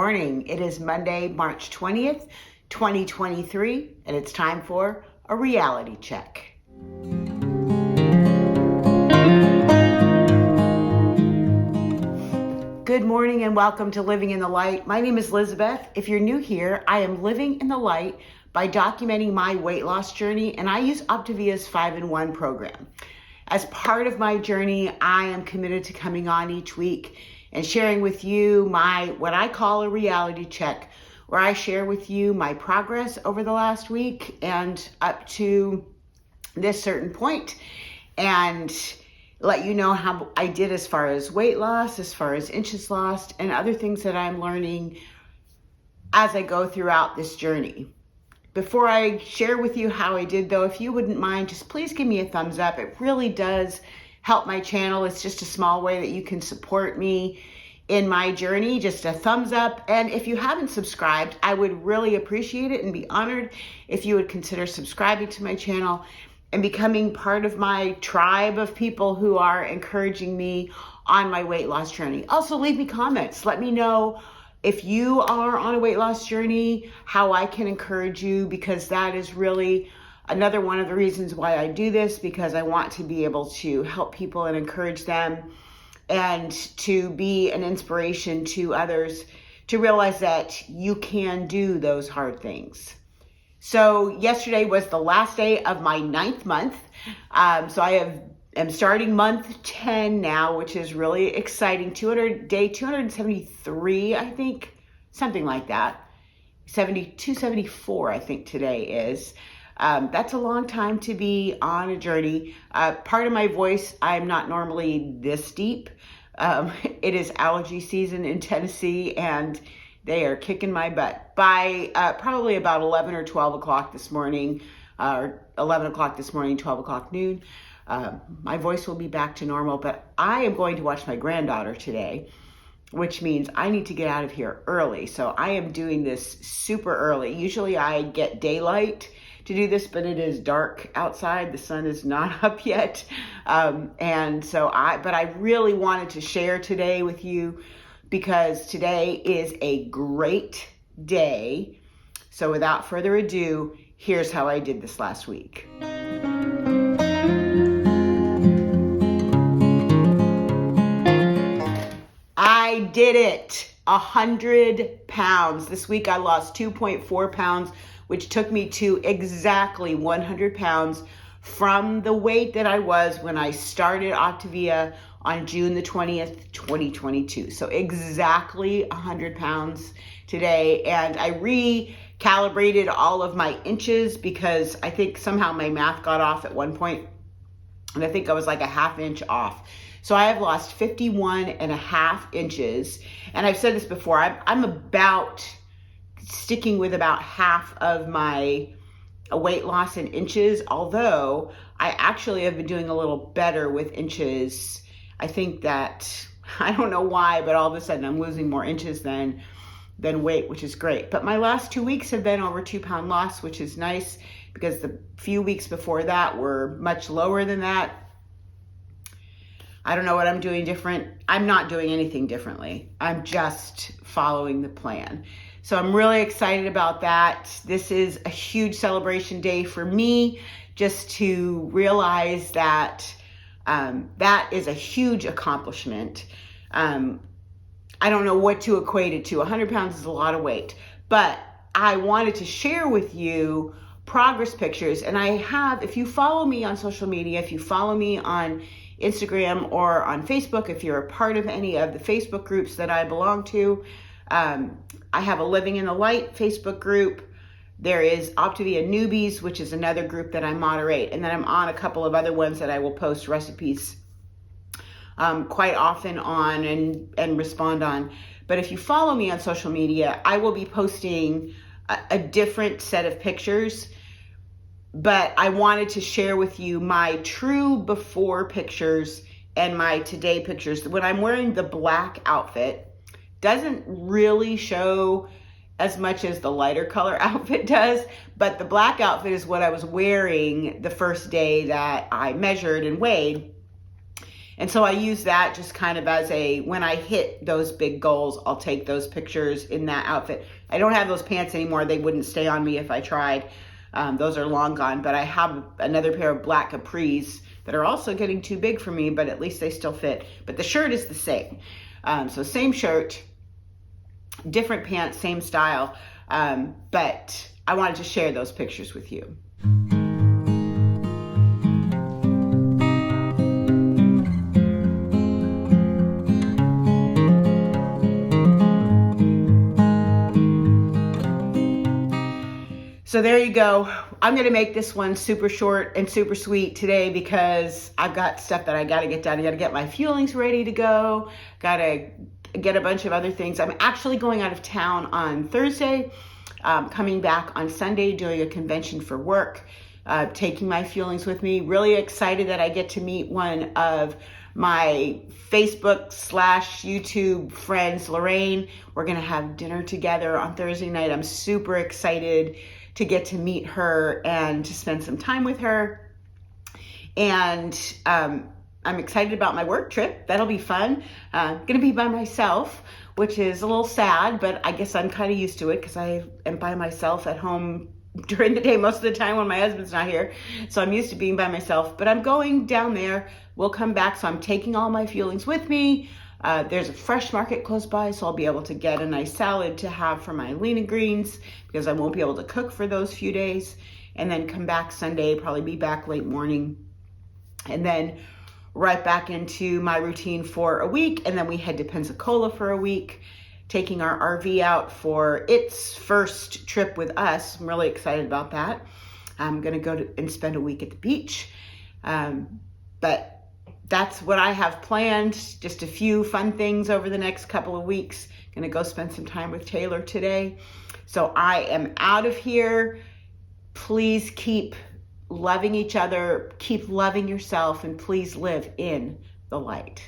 morning. It is Monday, March 20th, 2023, and it's time for a reality check. Good morning and welcome to Living in the Light. My name is Lizabeth. If you're new here, I am living in the light by documenting my weight loss journey, and I use Optavia's 5-in-1 program. As part of my journey, I am committed to coming on each week and sharing with you what I call a reality check, where I share with you my progress over the last week and up to this certain point, and let you know how I did as far as weight loss, as far as inches lost, and other things that I'm learning as I go throughout this journey. Before I share with you how I did, though, if you wouldn't mind, just please give me a thumbs up. It really does help my channel. It's just a small way that you can support me in my journey. Just a thumbs up. And if you haven't subscribed, I would really appreciate it and be honored if you would consider subscribing to my channel and becoming part of my tribe of people who are encouraging me on my weight loss journey. Also, leave me comments. Let me know if you are on a weight loss journey, how I can encourage you, because that is really another one of the reasons why I do this, because I want to be able to help people and encourage them and to be an inspiration to others to realize that you can do those hard things. So yesterday was the last day of my 9th month. So I am starting month 10 now, which is really exciting. Day 273, I think, something like that. 274, I think today is. That's a long time to be on a journey. Part of my voice, I'm not normally this deep. It is allergy season in Tennessee, and they are kicking my butt. By probably about 11 or 12 o'clock this morning, or 11 o'clock this morning, 12 o'clock noon, my voice will be back to normal. But I am going to watch my granddaughter today, which means I need to get out of here early. So I am doing this super early. Usually I get daylight to do this, but it is dark outside. The sun is not up yet. But I really wanted to share today with you because today is a great day. So without further ado, here's how I did this last week. I did it, 100 pounds. This week I lost 2.4 pounds, which took me to exactly 100 pounds from the weight that I was when I started Optavia on June the 20th, 2022. So exactly 100 pounds today. And I recalibrated all of my inches because I think somehow my math got off at one point, and I think I was like a half inch off. So I have lost 51.5 inches. And I've said this before, I'm about sticking with about half of my weight loss in inches, although I actually have been doing a little better with inches. I think that, I don't know why, but all of a sudden I'm losing more inches than weight, which is great. But my last 2 weeks have been over 2 pound loss, which is nice because the few weeks before that were much lower than that. I don't know what I'm doing different. I'm not doing anything differently. I'm just following the plan. So I'm really excited about that. This is a huge celebration day for me, just to realize that that is a huge accomplishment. I don't know what to equate it to. 100 pounds is a lot of weight, but I wanted to share with you progress pictures. And I have, if you follow me on social media, if you follow me on Instagram or on Facebook, if you're a part of any of the Facebook groups that I belong to, I have a Living in the Light Facebook group. There is Optavia Newbies, which is another group that I moderate. And then I'm on a couple of other ones that I will post recipes quite often on and respond on. But if you follow me on social media, I will be posting a different set of pictures. But I wanted to share with you my true before pictures and my today pictures. When I'm wearing the black outfit, doesn't really show as much as the lighter color outfit does, but the black outfit is what I was wearing the first day that I measured and weighed. And so I use that just kind of as when I hit those big goals, I'll take those pictures in that outfit. I don't have those pants anymore. They wouldn't stay on me if I tried. Those are long gone, but I have another pair of black capris that are also getting too big for me, but at least they still fit. But the shirt is the same. So same shirt, different pants, same style. But I wanted to share those pictures with you. So there you go. I'm gonna make this one super short and super sweet today because I've got stuff that I gotta get done. I gotta get my fuelings ready to go. Gotta get a bunch of other things. I'm actually going out of town on Thursday, coming back on Sunday, doing a convention for work, taking my fuelings with me. Really excited that I get to meet one of my Facebook/YouTube friends, Lorraine. We're gonna have dinner together on Thursday night. I'm super excited to get to meet her and to spend some time with her. And I'm excited about my work trip. That'll be fun. Gonna be by myself, which is a little sad, but I guess I'm kind of used to it because I am by myself at home during the day most of the time when my husband's not here. So I'm used to being by myself, but I'm going down there. We'll come back. So I'm taking all my fuelings with me. There's a fresh market close by, so I'll be able to get a nice salad to have for my lean and greens because I won't be able to cook for those few days. And then come back Sunday, probably be back late morning. And then right back into my routine for a week. And then we head to Pensacola for a week, taking our RV out for its first trip with us. I'm really excited about that. I'm going to go and spend a week at the beach. But that's what I have planned. Just a few fun things over the next couple of weeks. Gonna go spend some time with Taylor today. So I am out of here. Please keep loving each other, keep loving yourself, and please live in the light.